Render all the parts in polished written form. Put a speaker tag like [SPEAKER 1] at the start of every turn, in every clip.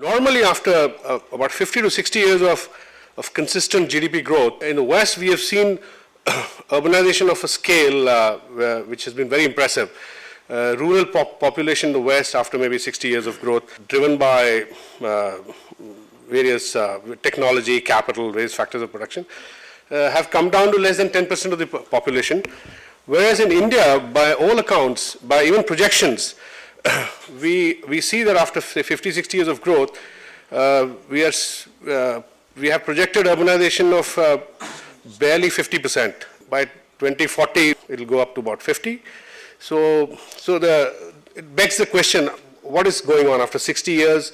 [SPEAKER 1] Normally, after about 50 to 60 years of consistent GDP growth, in the West, we have seen urbanization of a scale which has been very impressive. Rural population in the West, after maybe 60 years of growth, driven by various technology, capital, various factors of production, have come down to less than 10% of the population. Whereas in India, by all accounts, by even projections, we see that after 50, 60 years of growth, we have projected urbanization of barely 50%. By 2040, it will go up to about 50. So it begs the question, what is going on after 60 years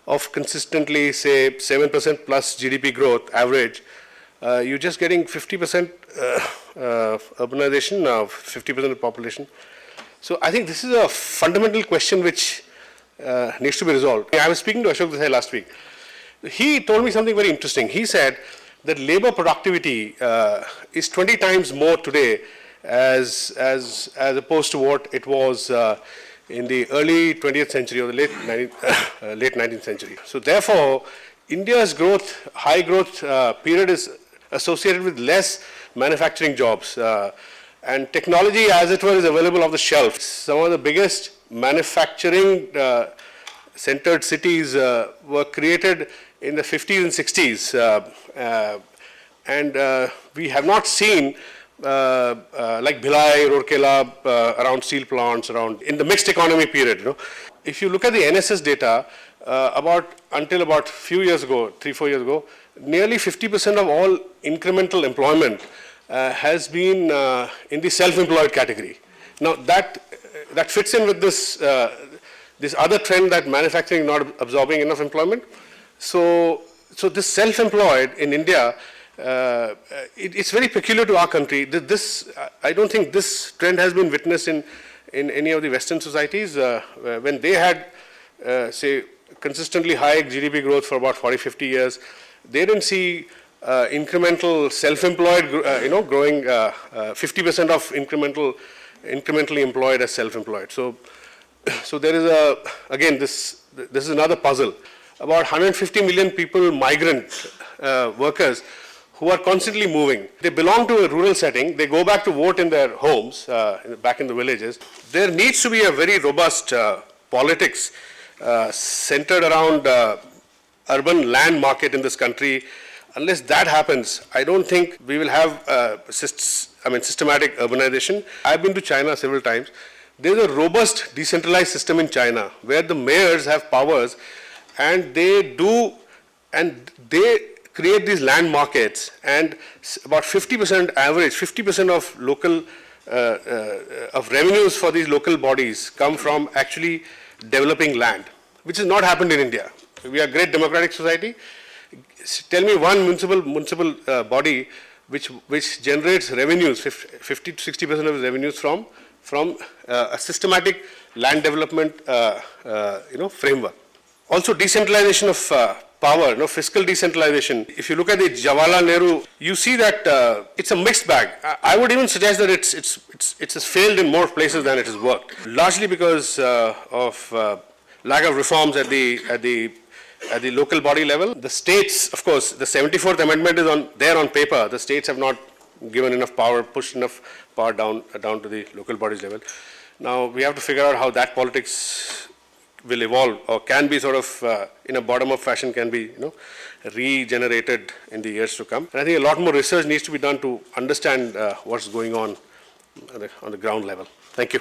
[SPEAKER 1] of consistently, say, 7% plus GDP growth average? You're just getting 50% urbanization now, 50% of the population. So I think this is a fundamental question which needs to be resolved. I was speaking to Ashok Desai last week. He told me something very interesting. He said that labor productivity is 20 times more today as opposed to what it was in the early 20th century or the late 19th century. So therefore, India's growth, high growth period is associated with less manufacturing jobs. And technology, as it were, is available off the shelf. Some of the biggest manufacturing centered cities were created in the 50s and 60s. And we have not seen like Bhilai, Rourkela, around steel plants, around in the mixed economy period. You know, if you look at the NSS data, until about few years ago, 3-4 years ago, nearly 50% of all incremental employment has been in the self-employed category. Now that fits in with this other trend that manufacturing is not absorbing enough employment. So this self-employed in India, it's very peculiar to our country. I don't think this trend has been witnessed in any of the Western societies. When they had, say, consistently high GDP growth for about 40-50 years, they didn't see incremental self-employed, growing 50% of incrementally employed as self-employed. So there is again, this is another puzzle. About 150 million people, migrant workers, who are constantly moving. They belong to a rural setting. They go back to vote in their homes, back in the villages. There needs to be a very robust politics centered around urban land market in this country. Unless that happens, I don't think we will have systematic urbanization. I've been to China several times. There's a robust decentralized system in China where the mayors have powers, and they create these land markets, and about 50% average, 50% of local of revenues for these local bodies come from actually developing land, which has not happened in India. We are a great democratic society. Tell me one municipal body which generates revenues, 50 to 60% of revenues from a systematic land development framework. Also, decentralization of power, fiscal decentralization. If you look at the Jawaharlal Nehru, you see that it's a mixed bag. I would even suggest that it's failed in more places than it has worked, largely because of lack of reforms at the local body level. The states, of course, the 74th Amendment is there on paper. The states have not given enough power, pushed enough power down to the local bodies level. Now we have to figure out how that politics will evolve, or can be sort of in a bottom-up fashion, can be regenerated in the years to come. And I think a lot more research needs to be done to understand what's going on the ground level. Thank you.